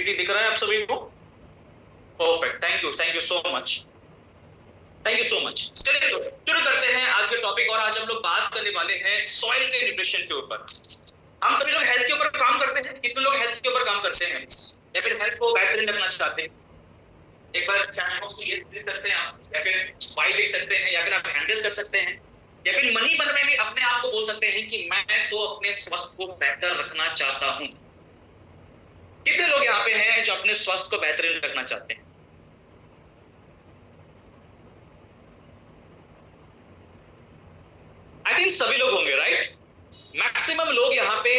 PPT दिख रहा है आप सभी को? Perfect, thank you so much, thank you so much. चलिए तो शुरू करते हैं आज के टॉपिक। और आज हम लोग बात करने वाले हैं सॉइल के न्यूट्रिशन के ऊपर। हम सभी लोग हेल्थ के ऊपर काम करते हैं। कितने लोग हेल्थ के ऊपर काम करते हैं या फिर हेल्थ को बेहतरीन रखना चाहते हैं? एक बार चैट बॉक्स में ये लिख सकते हैं आप, या फिर वाई लिख सकते हैं, या फिर आप हैंड रेज कर सकते हैं, या फिर मनी मन में भी अपने आप को बोल सकते हैं कि मैं तो अपने स्वास्थ्य को बेहतर रखना चाहता हूं। कितने लोग यहाँ पे हैं जो अपने स्वास्थ्य को बेहतरीन रखना चाहते हैं? आई थिंक सभी लोग होंगे, राइट? मैक्सिमम लोग यहाँ पे,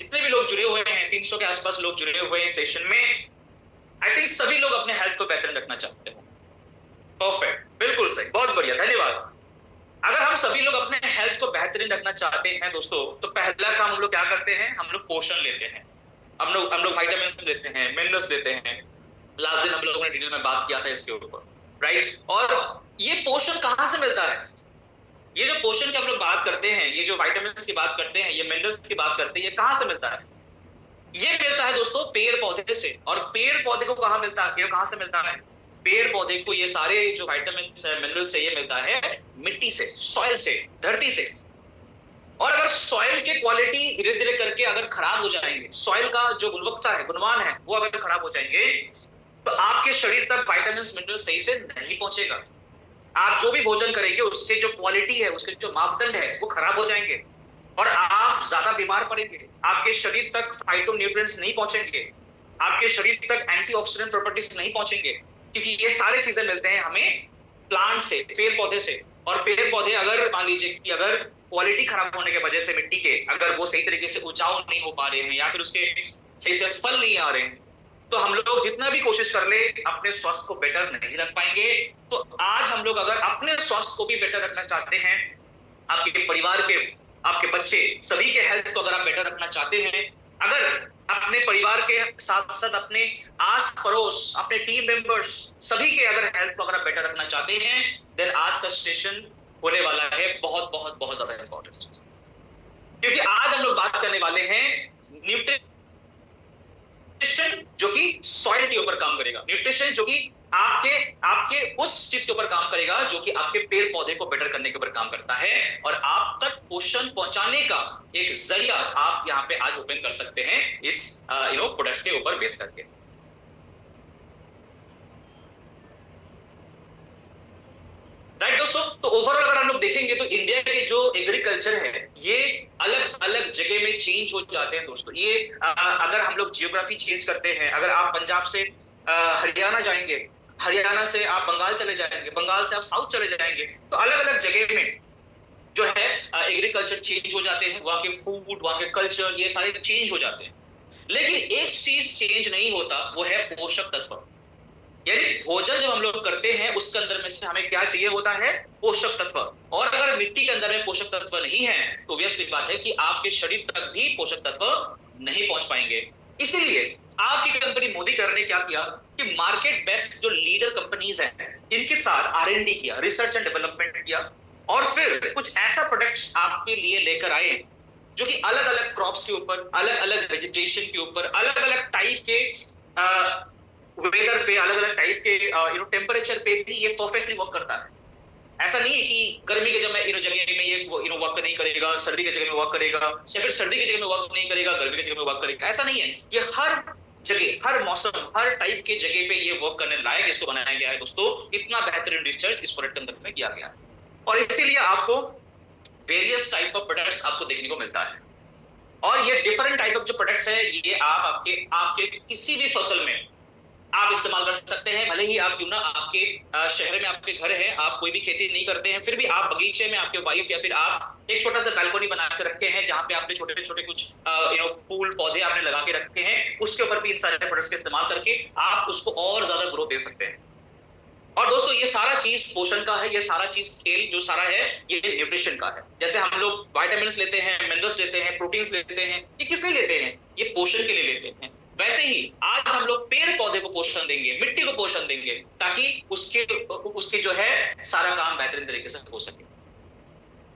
जितने भी लोग जुड़े हुए हैं, 300 के आसपास लोग जुड़े हुए हैं सेशन में, आई थिंक सभी लोग अपने हेल्थ को बेहतर रखना चाहते हैं। परफेक्ट, बिल्कुल सही, बहुत बढ़िया, धन्यवाद। अगर हम सभी लोग अपने हेल्थ को बेहतरीन रखना चाहते हैं दोस्तों, तो पहला काम हम लोग क्या करते हैं? हम लोग पोषण लेते हैं। हम लोग विटामिन लेते हैं, मिनरल्स लेते हैं। लास्ट दिन हम लोगों ने डिटेल में बात किया था इसके ऊपर, राइट? और ये पोषण कहां से मिलता है? ये जो पोषण की हम लोग बात करते हैं, ये जो विटामिन की बात करते हैं, ये मिनरल्स की बात करते हैं, ये कहां से मिलता है? ये मिलता है दोस्तों पेड़ पौधे से। और पेड़ पौधे को कहां मिलता है? कहां से मिलता है? पेड़ पौधे को ये सारे जो विटामिन मिनरल से ये मिलता है मिट्टी से, सॉइल से, धरती से। और अगर सॉइल की क्वालिटी धीरे धीरे करके अगर खराब हो जाएंगे, सॉइल का जो गुणवत्ता है, गुणवान है, वो अगर खराब हो जाएंगे, तो आपके शरीर तक विटामिन मिनरल सही से नहीं पहुंचेगा। आप जो भी भोजन करेंगे उसके जो क्वालिटी है, उसके जो मापदंड है, वो खराब हो जाएंगे और आप ज्यादा बीमार पड़ेंगे। आपके शरीर तक फाइटोन्यूट्रिएंट्स नहीं पहुंचेंगे, आपके शरीर तक एंटीऑक्सीडेंट प्रॉपर्टीज नहीं पहुंचेंगे, क्योंकि ये सारे चीजें मिलते हैं हमें प्लांट से, पेड़ पौधे से। और पेड़ पौधे अगर मान लीजिए कि अगर क्वालिटी खराब होने की वजह से मिट्टी के, अगर वो सही तरीके से उपजाऊ नहीं हो पा रहे हैं या फिर उसके सही से फल नहीं आ रहे हैं, तो हम लोग जितना भी कोशिश कर ले अपने स्वास्थ्य को बेटर नहीं रख पाएंगे। तो आज हम लोग अगर अपने स्वास्थ्य को भी बेटर रखना चाहते हैं, आपके परिवार के, आपके बच्चे, सभी के हेल्थ को अगर आप बेटर रखना चाहते हैं, अगर अपने परिवार के साथ साथ अपने आस पड़ोस, अपने टीम मेंबर्स, सभी के अगर हेल्थ को अगर आप बेटर रखना चाहते हैं, देन आज का सेशन होने वाला है बहुत बहुत बहुत ज्यादा इंपॉर्टेंट। क्योंकि आज हम लोग बात करने वाले हैं न्यूट्रिशन जो कि सॉइल के ऊपर काम करेगा, न्यूट्रिशन जो कि आपके आपके उस चीज के ऊपर काम करेगा जो कि आपके पेड़ पौधे को बेटर करने के ऊपर काम करता है, और आप तक पोषण पहुंचाने का एक जरिया आप यहां पे आज ओपन कर सकते हैं इस प्रोडक्ट्स के ऊपर बेस करके। राइट दोस्तों, तो ओवरऑल अगर हम लोग देखेंगे तो इंडिया के जो एग्रीकल्चर है ये अलग अलग जगह में चेंज हो जाते हैं दोस्तों। ये अगर हम लोग जियोग्राफी चेंज करते हैं, अगर आप पंजाब से हरियाणा जाएंगे, हरियाणा से आप बंगाल चले जाएंगे, बंगाल से आप साउथ चले जाएंगे, तो अलग अलग जगह में जो है एग्रीकल्चर चेंज हो जाते हैं, वहां के फूड, वहां के कल्चर, ये सारे चेंज हो जाते हैं। लेकिन एक चीज चेंज नहीं होता, वो है पोषक तत्व। यानी भोजन जब हम लोग करते हैं उसके अंदर में से हमें क्या चाहिए होता है? पोषक तत्व। और अगर मिट्टी के अंदर में पोषक तत्व नहीं है तो ऑब्वियसली बात है कि आपके शरीर तक भी पोषक तत्व नहीं पहुंच पाएंगे। इसीलिए आपकी कंपनी मोदीकेयर ने क्या किया कि मार्केट बेस्ट जो लीडर कंपनीज हैं इनके साथ R&D किया, रिसर्च एंड डेवलपमेंट किया, और फिर कुछ ऐसा प्रोडक्ट्स आपके लिए लेकर आए जो कि अलग अलग क्रॉप्स के ऊपर, अलग अलग वेजिटेशन के ऊपर, अलग अलग टाइप के वेदर पे, अलग अलग टाइप के टेम्परेचर पे भी ये परफेक्टली वर्क करता है। ऐसा नहीं है कि गर्मी के जगह में ये वर्क नहीं करेगा, सर्दी के जगह में वर्क करेगा, या फिर सर्दी के जगह में वर्क नहीं करेगा, गर्मी के जगह में वर्क करेगा। ऐसा नहीं है, ये हर जगह, हर मौसम, हर टाइप के जगह पे ये वर्क करने लायक इसको बनाया गया है दोस्तों। इतना बेहतरीन रिसर्च इस प्रोडक्ट के अंदर में किया गया है, और इसीलिए आपको वेरियस टाइप ऑफ प्रोडक्ट्स आपको देखने को मिलता है। और ये डिफरेंट टाइप ऑफ जो प्रोडक्ट्स है ये आप आपके किसी भी फसल में आप इस्तेमाल कर सकते हैं। भले ही आप क्यों ना आपके शहर में आपके घर है, आप कोई भी खेती नहीं करते हैं, फिर भी आप बगीचे में आपके वाइफ या फिर आप एक छोटा सा बैल्कनी बना के रखे हैं जहां पे आपने छोटे छोटे कुछ फूल पौधे आपने लगा के रखे हैं, उसके ऊपर भी इन सारे प्रोडक्ट्स का इस्तेमाल करके आप उसको और ज्यादा ग्रोथ दे सकते हैं। और दोस्तों ये सारा चीज पोषण का है, ये सारा चीज खेल जो सारा है ये न्यूट्रिशन का है। जैसे हम लोग विटामिन्स लेते हैं, मिनरल्स लेते हैं, प्रोटीन्स लेते हैं, ये किस लिए लेते हैं? ये पोषण के लिए लेते हैं। वैसे ही आज हम लोग पेड़ पौधे को पोषण देंगे, मिट्टी को पोषण देंगे, ताकि उसके जो है सारा काम बेहतरीन तरीके से हो सके।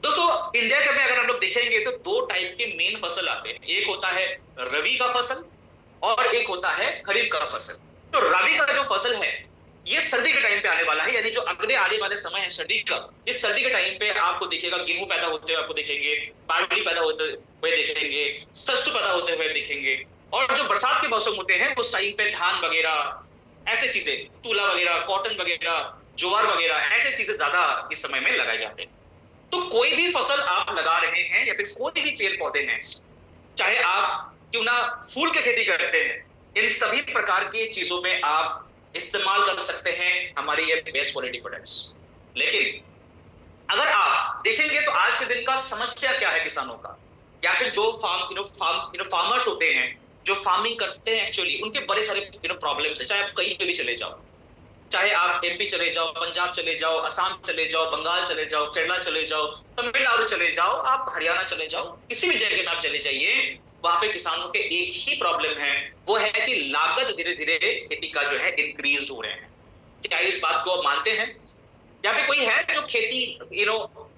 दोस्तों इंडिया में अगर हम लोग देखेंगे तो दो टाइप के मेन फसल आते हैं। एक होता है रवि का फसल और एक होता है खरीफ का फसल। तो रबी का जो फसल है ये सर्दी के टाइम पे आने वाला है, यानी जो अगले आने वाले समय है सर्दी का, इस सर्दी के टाइम पे आपको दिखेगा गेहूं पैदा होते हुए आपको देखेंगे, बार्ली पैदा होते हुए देखेंगे, सरसों पैदा होते हुए देखेंगे। और जो बरसात के मौसम होते हैं उस टाइम पे धान वगैरह ऐसे चीजें, तुला वगैरह, कॉटन वगैरह, ज्वार वगैरह ऐसे चीजें ज्यादा इस समय में लगाए जाते हैं। तो कोई भी फसल आप लगा रहे हैं या फिर कोई भी पेड़ पौधे हैं, चाहे आप क्यों ना फूल की खेती करते हैं, इन सभी प्रकार की चीजों में आप इस्तेमाल कर सकते हैं हमारी ये बेस्ट क्वालिटी प्रोडक्ट्स। लेकिन अगर आप देखेंगे तो आज के दिन का समस्या क्या है किसानों का, या फिर जो फार्मर्स होते हैं जो फार्मिंग करते हैं एक्चुअली, उनके बड़े सारे प्रॉब्लम्स है। चाहे आप कहीं पे भी चले जाओ, चाहे आप एमपी चले जाओ, पंजाब चले जाओ, असम चले जाओ, बंगाल चले जाओ, केरला चले जाओ, तमिलनाडु चले जाओ, आप हरियाणा चले जाओ, किसी भी जगह में आप चले जाइए, वहां पे किसानों के एक ही प्रॉब्लम है, वो है कि लागत धीरे धीरे खेती का जो है इंक्रीज हो रहे हैं। क्या इस बात को आप मानते हैं? या फिर कोई है जो खेती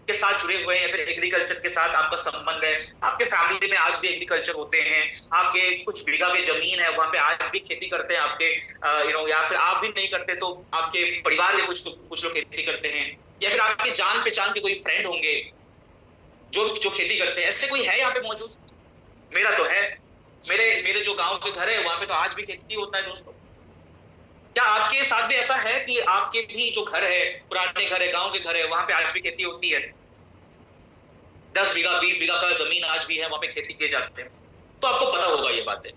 के साथ जुड़े हुए हैं या फिर एग्रीकल्चर के साथ आपका संबंध है, आपके फैमिली में आज भी एग्रीकल्चर होते हैं, आपके कुछ बीघा में जमीन है वहां पे आज भी खेती करते हैं आपके, या फिर आप भी नहीं करते तो आपके परिवार के कुछ लोग खेती करते हैं, या फिर आपके जान पहचान के कोई फ्रेंड होंगे जो जो खेती करते हैं, ऐसे कोई है यहाँ पे मौजूद? मेरा तो है, मेरे मेरे जो गांव के घर है वहां पे तो आज भी खेती होता है दोस्तों। क्या आपके साथ भी ऐसा है कि आपके भी जो घर है, पुराने घर है, गांव के घर है, वहां पे आज भी खेती होती है? 10 बीघा 20 बीघा का जमीन आज भी है, वहां पे खेती किए जाते हैं, तो आपको पता होगा ये बातें।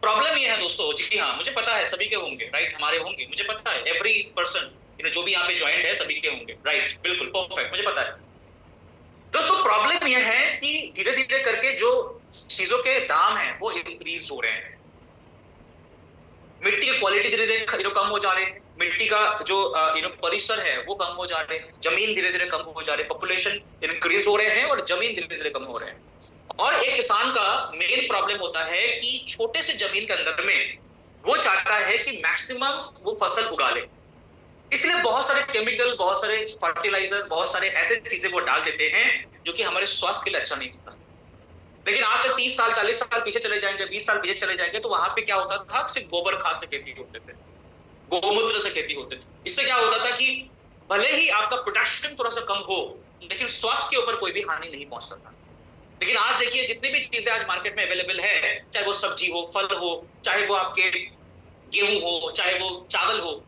प्रॉब्लम ये है दोस्तों, जी हाँ मुझे पता है सभी के होंगे, राइट, हमारे होंगे, मुझे पता है, एवरी पर्सन जो भी यहाँ पे ज्वाइंट है सभी के होंगे, राइट, बिल्कुल परफेक्ट, मुझे पता है। दोस्तों प्रॉब्लम यह है कि धीरे धीरे करके जो चीजों के दाम है वो इंक्रीज हो रहे हैं, मिट्टी की क्वालिटी धीरे धीरे कम हो जा रही है, मिट्टी का जो परिसर है वो कम हो जा रहे हैं, जमीन धीरे धीरे कम हो जा रही है, पॉपुलेशन इंक्रीज हो रहे हैं और जमीन धीरे धीरे कम हो रहे हैं। और एक किसान का मेन प्रॉब्लम होता है कि छोटे से जमीन के अंदर में वो चाहता है कि मैक्सिमम वो फसल उगा ले, इसलिए बहुत सारे केमिकल, बहुत सारे फर्टिलाइजर, बहुत सारे ऐसे चीजें वो डाल देते हैं जो कि हमारे स्वास्थ्य के लिए अच्छा नहीं होता। लेकिन आज से 30 साल 40 साल पीछे चले जाएंगे, 20 साल पीछे चले जाएंगे, तो वहां पे क्या होता था, सिर्फ गोबर खाद से खेती होते थे, गोमूत्र से खेती होते थे। इससे क्या होता था कि भले ही आपका प्रोडक्शन थोड़ा सा कम हो लेकिन स्वास्थ्य के ऊपर कोई भी हानि नहीं पहुंचता था। लेकिन आज देखिए जितनी भी चीजें आज मार्केट में अवेलेबल है, चाहे वो सब्जी हो, फल हो, चाहे वो आपके गेहूं हो, चाहे वो चावल हो,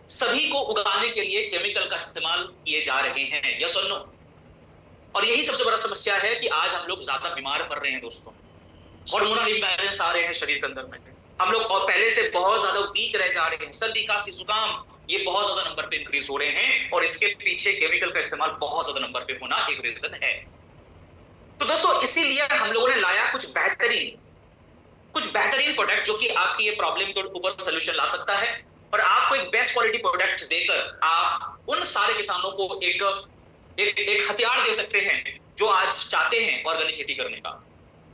सभी को उगाने के लिए केमिकल का इस्तेमाल किए जा रहे हैं, यस और नो? और यही सबसे बड़ा समस्या है कि आज हम लोग ज्यादा बीमार पड़ रहे हैं दोस्तों, हार्मोनल इम्बैलेंस आ रहे हैं शरीर के अंदर में, हम लोग और पहले से बहुत ज्यादा वीक रह जा रहे हैं, सर्दी खांसी जुकाम ये बहुत ज्यादा नंबर पे इंक्रीज हो रहे हैं, और इसके पीछे केमिकल का इस्तेमाल बहुत ज्यादा नंबर पे होना एक रीजन है। तो दोस्तों इसीलिए हम लोगों ने लाया कुछ बेहतरीन प्रोडक्ट जो कि आपकी ये प्रॉब्लम के ऊपर सोल्यूशन ला सकता है, और आपको एक बेस्ट क्वालिटी प्रोडक्ट देकर आप उन सारे किसानों को एक हथियार दे सकते हैं जो आज चाहते हैं ऑर्गेनिक खेती करने का,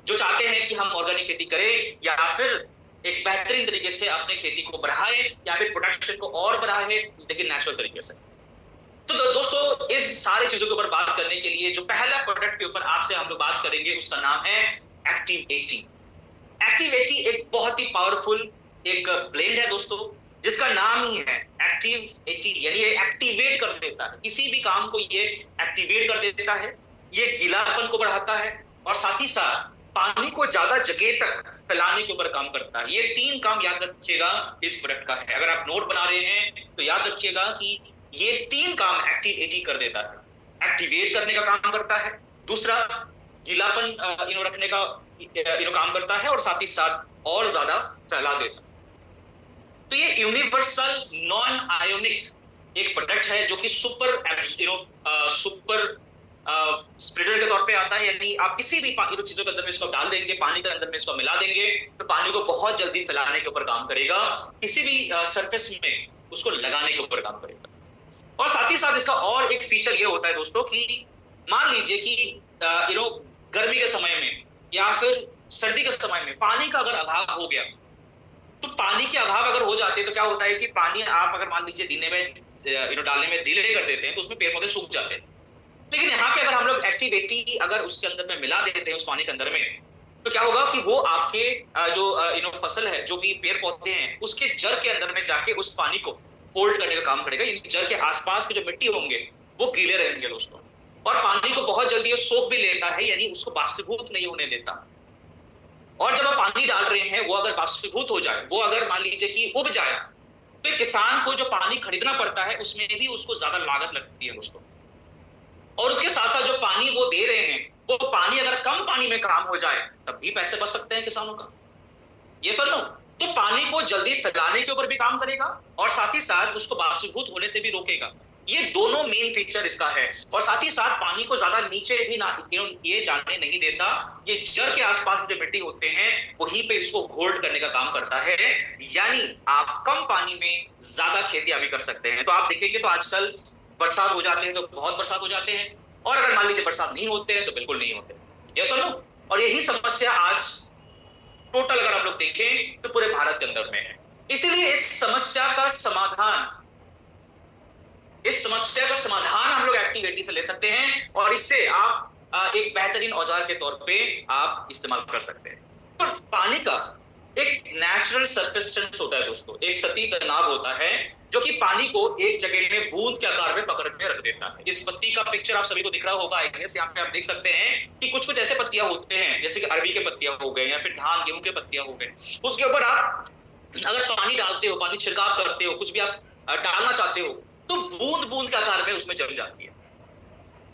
जो चाहते हैं कि हम ऑर्गेनिक खेती करें या फिर एक बेहतरीन तरीके से अपने खेती को बढ़ाएं या फिर प्रोडक्शन को और बढ़ाएं लेकिन नेचुरल तरीके से। तो दोस्तों इस सारी चीजों के ऊपर बात करने के लिए जो पहला प्रोडक्ट के ऊपर आपसे हम लोग बात करेंगे उसका नाम है एक्टिव 80। एक्टिव 80 एक बहुत ही पावरफुल एक ब्लेंड है दोस्तों, जिसका नाम ही है एक्टिव 80, यानी ये एक्टिवेट कर देता है, किसी भी काम को ये एक्टिवेट कर देता है, ये गीलापन को बढ़ाता है और साथ ही साथ पानी को ज्यादा जगह तक फैलाने के ऊपर काम करता है। ये 3 काम याद रखिएगा इस प्रोडक्ट का है, अगर आप नोट बना रहे हैं तो याद रखिएगा कि ये 3 काम एक्टिव 80 कर देता है। एक्टिवेट करने का काम करता है, दूसरा गीलापन रखने का काम करता है, और साथ ही साथ और ज्यादा फैला देता है। तो ये यूनिवर्सल नॉन आयोनिक एक प्रोडक्ट है जो कि सुपर स्प्रेडर के तौर पे आता है, यानी आप किसी भी चीजों के अंदर में इसको डाल देंगे, पानी के अंदर में इसको मिला देंगे तो पानी को बहुत जल्दी फैलाने के ऊपर काम करेगा, किसी भी सरफेस में उसको लगाने के ऊपर काम करेगा। और साथ ही साथ इसका और एक फीचर ये होता है दोस्तों कि मान लीजिए कि गर्मी के समय में या फिर सर्दी के समय में पानी का अगर अभाव हो गया, तो पानी के अभाव अगर हो जाते हैं तो क्या होता है कि पानी आप अगर मान लीजिए दिन में डालने में डिले कर देते हैं तो उसमें पेड़ पौधे सूख जाते हैं। लेकिन यहाँ पे अगर हम लोग एक्टिव 80 अगर उसके अंदर में मिला देते हैं उस पानी के अंदर में, तो क्या होगा कि वो आपके जो फसल है, जो भी पेड़ पौधे हैं, उसके जड़ के अंदर में जाके उस पानी को होल्ड करने का काम करेगा। यानी जड़ के आसपास के जो मिट्टी होंगे वो गीले रहेंगे दोस्तों, और पानी को बहुत जल्दी ये सोख भी लेता है, यानी उसको बाष्पीभूत नहीं होने देता। और जब आप पानी डाल रहे हैं, वो अगर बाष्पीभूत हो जाए, वो अगर मान लीजिए कि उब जाए, तो किसान को जो पानी खरीदना पड़ता है उसमें भी उसको ज्यादा लागत लगती है दोस्तों। और उसके साथ साथ जो पानी वो दे रहे हैं, वो पानी अगर कम पानी में काम हो जाए तब भी पैसे बच सकते हैं किसानों का। ये सुन लो, तो पानी को जल्दी फैलाने के ऊपर भी काम करेगा और साथ ही साथ उसको बाष्पीभूत होने से भी रोकेगा। ये दोनों मेन फीचर इसका है। और साथ ही साथ पानी को ज्यादा नीचे भी ना ये जाने नहीं देता। ये जड़ के आसपास जो मिट्टी होते हैं वहीं पे इसको होल्ड करने का काम करता है, यानी आप कम पानी में ज्यादा खेती अभी कर सकते हैं। तो आप देखेंगे तो आजकल बरसात हो जाते हैं तो बहुत बरसात हो जाते हैं, और अगर मान लीजिए बरसात नहीं होते हैं तो बिल्कुल नहीं होते। ये सुनो, और यही समस्या आज टोटल अगर आप लोग देखें तो पूरे भारत के अंदर में है। इसीलिए इस समस्या का समाधान हम लोग एक्टिविटी से ले सकते हैं, और इससे आप एक बेहतरीन औजार के तौर पे आप इस्तेमाल कर सकते हैं। तो पानी का एक नेचुरल सरफेस टेंस होता है दोस्तों, एक सतही तनाव होता है जो कि पानी को एक जगह में बूंद के आकार में पकड़ के रख देता है। इस पत्ती का पिक्चर आप सभी को दिख रहा होगा, आई गेस यहाँ पे आप देख सकते हैं कि कुछ कुछ ऐसे पत्तियां होते हैं, जैसे कि अरबी के पत्तियां हो गए या फिर धान गेहूं के पत्तियां हो गए। उसके ऊपर आप अगर पानी डालते हो, पानी छिड़काव करते हो, कुछ भी आप डालना चाहते हो, तो बूंद बूंद के आकार में उसमें जम जाती है।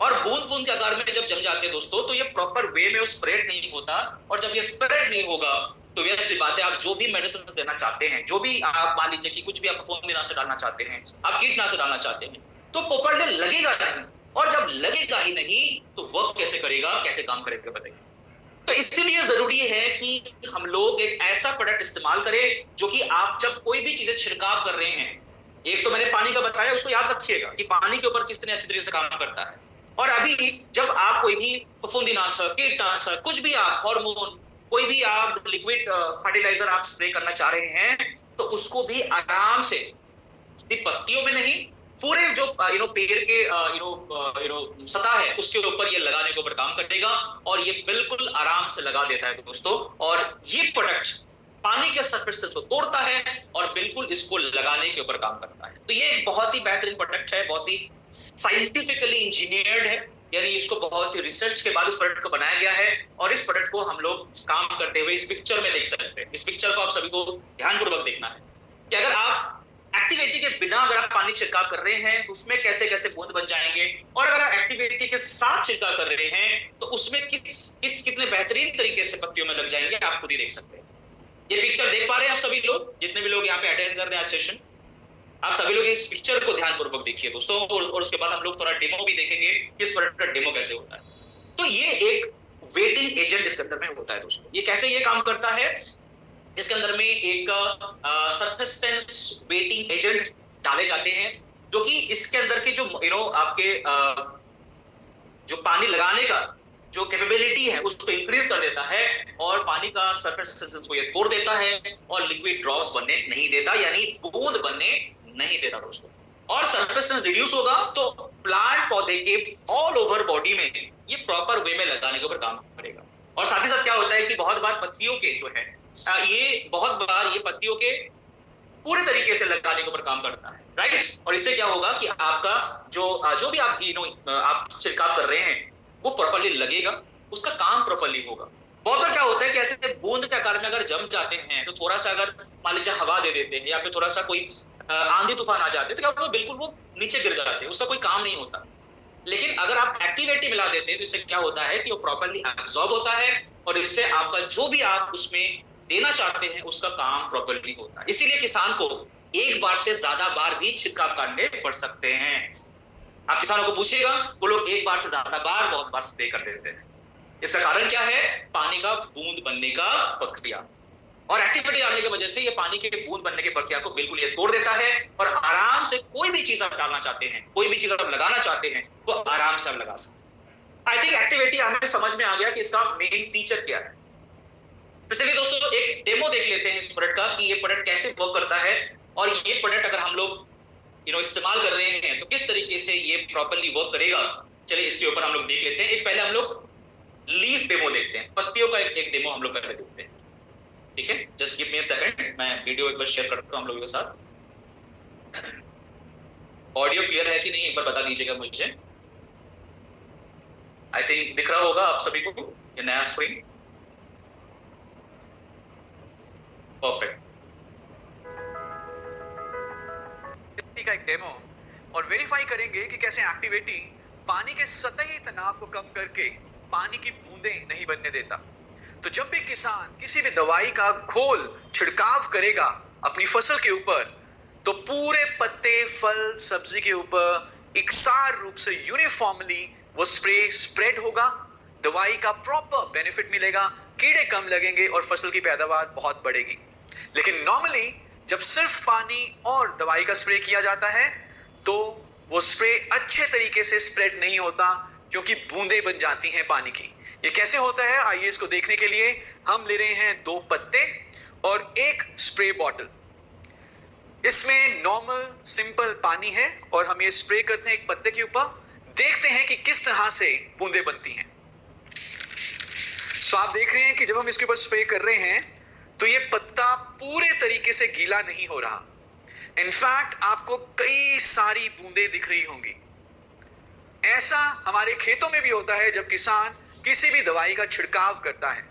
और बूंद बूंद के आकार में जब जम जाते हैं दोस्तों, तो ये प्रॉपर वे में स्प्रेड नहीं होता, और जब ये स्प्रेड नहीं होगा तो वैसी बात है, आप जो भी मेडिसिन देना चाहते हैं, जो भी आप मान लीजिए कि कुछ भी आप फफूंदीनाशक डालना चाहते हैं, आप कीटनाशक डालना चाहते हैं, तो प्रॉपरली लगेगा नहीं। और जब लगेगा ही नहीं तो वर्क कैसे करेगा, कैसे काम करेगा बताइए। तो इसीलिए जरूरी है कि हम लोग एक ऐसा प्रोडक्ट इस्तेमाल करें जो कि आप जब कोई भी चीजें छिड़काव कर रहे हैं, एक तो मैंने पानी का बताया, उसको याद रखिएगा कि पानी के ऊपर किस तरह अच्छी तरीके से काम करता है। और अभी जब आप कोई भी फफूंदीनाशक, कीटनाशक, कुछ भी आप हार्मोन, कोई भी आप लिक्विड फर्टिलाइजर आप स्प्रे करना चाह रहे हैं, तो उसको भी आराम से सिर्फ पत्तियों में नहीं, पूरे जो पेड़ के सतह है उसके ऊपर ये लगाने के ऊपर काम करेगा, और ये बिल्कुल आराम से लगा देता है दोस्तों। और ये प्रोडक्ट पानी के सरफेस को तोड़ता है और बिल्कुल इसको लगाने के ऊपर काम करता है। तो ये एक बहुत ही बेहतरीन प्रोडक्ट है, बहुत ही साइंटिफिकली इंजीनियर्ड है, यानी इसको बहुत ही रिसर्च के बाद इस प्रोडक्ट को बनाया गया है। और इस प्रोडक्ट को हम लोग काम करते हुए इस पिक्चर में देख सकते हैं। इस पिक्चर को आप सभी को ध्यानपूर्वक देखना है कि अगर आप एक्टिविटी के बिना अगर आप पानी छिड़काव कर रहे हैं तो उसमें कैसे कैसे बूंद बन जाएंगे, और अगर आप एक्टिविटी के साथ छिड़काव कर रहे हैं तो उसमें कितने बेहतरीन तरीके से पत्तियों में लग जाएंगे, आप खुद ही देख सकते हैं। ये पिक्चर देख पा रहे हैं आप सभी लोग, जितने भी लोग यहाँ पे अटेंड कर रहे हैं आज सेशन, आप सभी लोग इस पिक्चर को ध्यानपूर्वक देखिए दोस्तों, और उसके बाद हम लोग थोड़ा डेमो भी देखेंगे कि इस प्रोडक्ट का डेमो कैसे होता है। तो ये एक वेटिंग एजेंट इसके अंदर में होता है दोस्तों। ये कैसे ये काम करता है, इसके अंदर में एक सरफेस वेटिंग एजेंट डाले जाते हैं, जो कि इसके अंदर के जो आपके जो पानी लगाने का जो कैपेबिलिटी है उसको इंक्रीज कर देता है, और पानी का सरफेस टेंशन को ये तोड़ देता है और लिक्विड ड्रॉप्स बनने नहीं देता, यानी बूंद बनने नहीं देता दोस्तों। और सरफेस टेंशन रिड्यूस होगा तो प्लांट पौधे के ऑल ओवर बॉडी में ये प्रॉपर वे में लगाने के ऊपर काम करेगा। और साथ ही साथ क्या होता है कि बहुत बार पत्तियों के जो है ये पत्तियों के पूरे तरीके से लगाने के ऊपर काम करता है, राइट। और इससे क्या होगा कि आपका जो भी आप आप छिड़काव कर रहे हैं वो प्रॉपर्ली लगेगा, उसका काम प्रॉपर्ली होगा। बहुत बार क्या होता है कि ऐसे बूंद के आकार में अगर जम जाते हैं तो थोड़ा सा अगर मान लीजिए हवा दे देते हैं या फिर थोड़ा सा कोई आंधी तूफान आ जाते हैं तो क्या बिल्कुल वो नीचे गिर जाते हैं, उसका कोई काम नहीं होता। लेकिन अगर आप एक्टिविटी मिला देते हैं तो इससे क्या होता है कि वो प्रॉपर्ली एब्जॉर्ब होता है, और इससे आपका जो भी आप उसमें देना चाहते हैं उसका काम प्रॉपर्ली होता है। इसीलिए किसान को एक बार से ज्यादा बार भी छिड़काव करने पड़ सकते हैं। आप किसानों को पूछिएगा, वो लोग एक बार से ज्यादा बार बहुत बार स्प्रे कर देते हैं। इसका कारण क्या है, पानी का बूंद बनने का प्रक्रिया, और एक्टिविटी डालने की वजह से ये पानी के बूंद बनने की प्रक्रिया को बिल्कुल ये तोड़ देता है, और आराम से कोई भी चीज आप डालना चाहते हैं, कोई भी चीज आप लगाना चाहते हैं वो आराम से आप लगा सकते हैं। आई थिंक एक्टिविटी हमें समझ में आ गया कि इसका मेन फीचर क्या है। तो चलिए दोस्तों एक डेमो देख लेते हैं इस प्रोडक्ट का कि ये प्रोडक्ट कैसे वर्क करता है, और ये प्रोडक्ट अगर हम लोग इस्तेमाल कर रहे हैं तो किस तरीके से ये प्रॉपर्ली वर्क करेगा। चलिए इसके ऊपर हम लोग देख लेते हैं। एक पहले हम लोग लीफ डेमो देखते हैं, पत्तियों का एक डेमो हम लोग करके देखते हैं। ठीक है, just give me a second, मैं वीडियो एक बार शेयर करता हूँ हम लोगों के साथ। ऑडियो क्लियर है कि नहीं एक बार बता दीजिएगा मुझे। आई थिंक दिख रहा होगा आप सभी को ये नया स्क्रीन। परफेक्ट। का एक डेमो और वेरीफाई करेंगे कि कैसे एक्टिविटी पानी के सतही तनाव को कम करके पानी की बूंदें नहीं बनने देता। तो जब भी किसान किसी भी दवाई का घोल छिड़काव करेगा अपनी फसल के ऊपर, तो पूरे पत्ते, फल, सब्जी के ऊपर इकसार रूप से यूनिफॉर्मली वो स्प्रे स्प्रेड होगा, दवाई का प्रॉपर बेनिफिट मिलेगा, कीड़े कम लगेंगे और फसल की पैदावार बहुत बढ़ेगी। लेकिन नॉर्मली जब सिर्फ पानी और दवाई का स्प्रे किया जाता है तो वो स्प्रे अच्छे तरीके से स्प्रेड नहीं होता, क्योंकि बूंदें बन जाती हैं पानी की। ये कैसे होता है, आइए इसको देखने के लिए हम ले रहे हैं 2 पत्ते और एक स्प्रे बॉटल। इसमें नॉर्मल सिंपल पानी है और हम ये स्प्रे करते हैं एक पत्ते के ऊपर, देखते हैं कि किस तरह से बूंदें बनती हैं। सो आप देख रहे हैं कि जब हम इसके ऊपर स्प्रे कर रहे हैं तो ये पत्ता पूरे तरीके से गीला नहीं हो रहा। इनफैक्ट आपको कई सारी बूंदें दिख रही होंगी। ऐसा हमारे खेतों में भी होता है जब किसान किसी भी दवाई का छिड़काव करता है।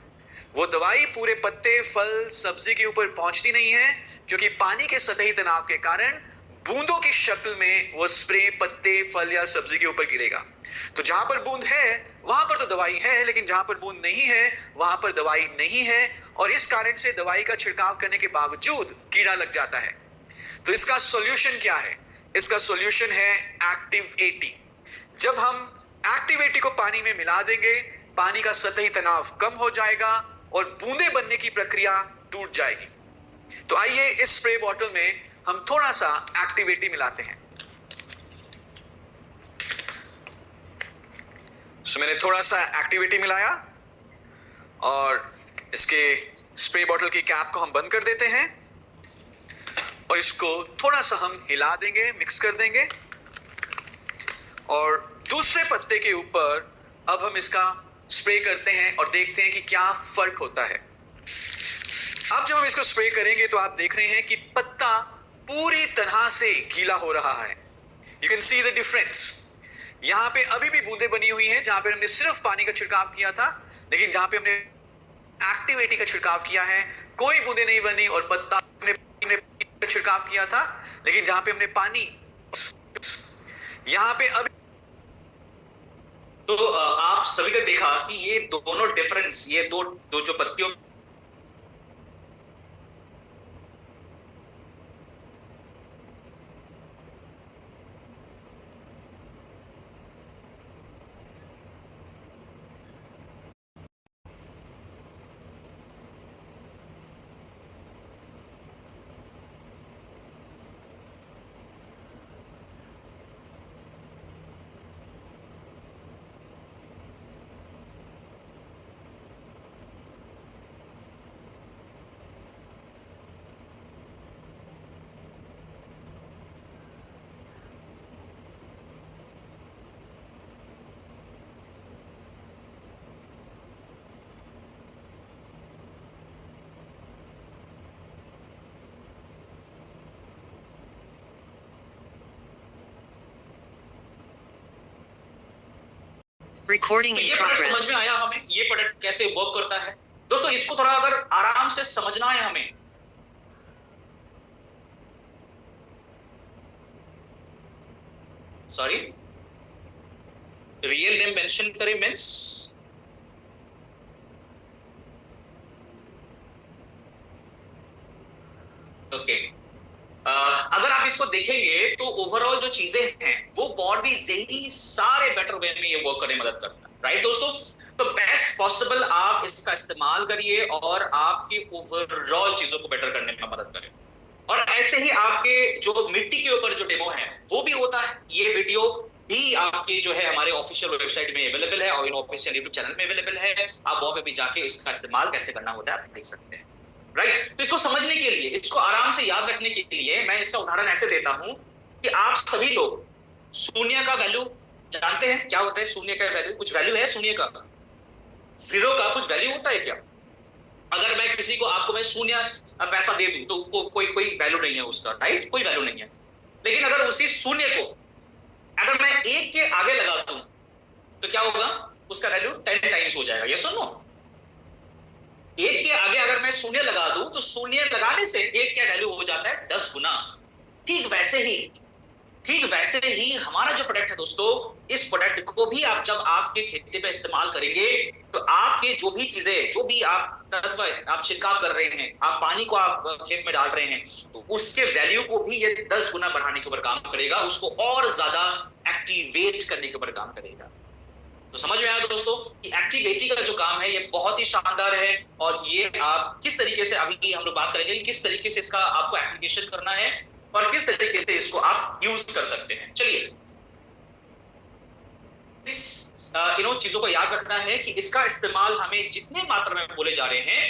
वो दवाई पूरे पत्ते, फल, सब्जी के ऊपर पहुंचती नहीं है, क्योंकि पानी के सतही तनाव के कारण बूंदों की शक्ल में वो स्प्रे पत्ते, फल या सब्जी के ऊपर गिरेगा। तो जहां पर बूंद है वहां पर तो दवाई है, लेकिन जहां पर बूंद नहीं है वहां पर दवाई नहीं है, और इस कारण से दवाई का छिड़काव करने के बावजूद कीड़ा लग जाता है। तो इसका सॉल्यूशन क्या है? इसका सॉल्यूशन है एक्टिव 80। जब हम एक्टिव 80 को पानी में मिला देंगे, पानी का सतही तनाव कम हो जाएगा और बूंदे बनने की प्रक्रिया टूट जाएगी। तो आइए इस स्प्रे बॉटल में हम थोड़ा सा एक्टिव 80 मिलाते हैं। सो मैंने थोड़ा सा एक्टिव 80 मिलाया और इसके स्प्रे बॉटल की कैप को हम बंद कर देते हैं और इसको थोड़ा सा हम हिला देंगे, मिक्स कर देंगे, और दूसरे पत्ते के ऊपर अब हम इसका स्प्रे करते हैं और देखते हैं कि क्या फर्क होता है। अब जब हम इसको स्प्रे करेंगे तो आप देख रहे हैं कि पत्ता पूरी तरह से गीला हो रहा है। You can see the difference. यहां पे अभी भी बूंदें बनी हुई हैं जहां पे हमने सिर्फ पानी का छिड़काव किया था, लेकिन जहां पे हमने एक्टिव 80 का छिड़काव किया है कोई बूंदें नहीं बनी, और पत्ता हमने छिड़काव किया था लेकिन जहां पे हमने पानी, यहां पे अभी। तो आप सभी ने देखा कि ये दोनों डिफरेंस, ये दो जो पत्तियों Recording तो in ये प्रोडक्ट progress. समझ में आया हमें, ये प्रोडक्ट कैसे वर्क करता है। दोस्तों इसको थोड़ा अगर आराम से समझना है हमें, सॉरी, रियल नेम मेंशन करें मींस, ओके। अगर आप इसको देखेंगे तो ओवरऑल जो चीजें हैं वो बहुत ही सारे बेटर वे में ये वर्क करने में मदद करता है, राइट दोस्तों। तो बेस्ट पॉसिबल आप इसका इस्तेमाल करिए और आपकी ओवरऑल चीजों को बेटर करने में मदद करें। और ऐसे ही आपके जो मिट्टी के ऊपर जो डेमो है वो भी होता है। ये वीडियो भी आपकी जो है हमारे ऑफिशियल वेबसाइट में अवेलेबल है और इन ऑफिशियल यूट्यूब चैनल में अवेलेबल है। आप वहां पे भी जाके इसका इस्तेमाल कैसे करना होता है आप देख सकते हैं, राइट। तो इसको समझने के लिए, इसको आराम से याद रखने के लिए मैं इसका उदाहरण ऐसे देता हूं कि आप सभी लोग शून्य का वैल्यू जानते हैं। क्या होता है शून्य का वैल्यू? कुछ वैल्यू है शून्य का? जीरो का कुछ वैल्यू होता है क्या? अगर मैं किसी को आपको मैं शून्य पैसा दे दूं तो कोई कोई वैल्यू नहीं है उसका, राइट? कोई वैल्यू नहीं है। लेकिन अगर उसी शून्य को अगर मैं एक के आगे लगा दूं तो क्या होगा? उसका वैल्यू 10 टाइम्स हो जाएगा। यस और नो? एक के आगे अगर मैं शून्य लगा दूं तो शून्य लगाने से एक का वैल्यू हो जाता है 10 गुना। ठीक वैसे ही हमारा जो प्रोडक्ट है दोस्तों, इस प्रोडक्ट को भी आप जब आपके खेती पे इस्तेमाल करेंगे तो आपके जो भी चीजें, जो भी आप तत्व आप छिड़काव कर रहे हैं, आप पानी को आप खेत में डाल रहे हैं, तो उसके वैल्यू को भी ये 10 गुना बढ़ाने के ऊपर काम करेगा, उसको और ज्यादा एक्टिवेट करने के ऊपर काम करेगा। तो समझ में आया दोस्तों कि एक्टिविटी का जो काम है ये बहुत ही शानदार है, और ये आप किस तरीके से, अभी हम लोग बात करेंगे कि किस तरीके से इसका आपको एप्लीकेशन करना है और किस तरीके से इसको आप यूज कर सकते हैं। चलिए, इन चीजों को याद रखना है कि इसका इस्तेमाल हमें जितने मात्रा में बोले जा रहे हैं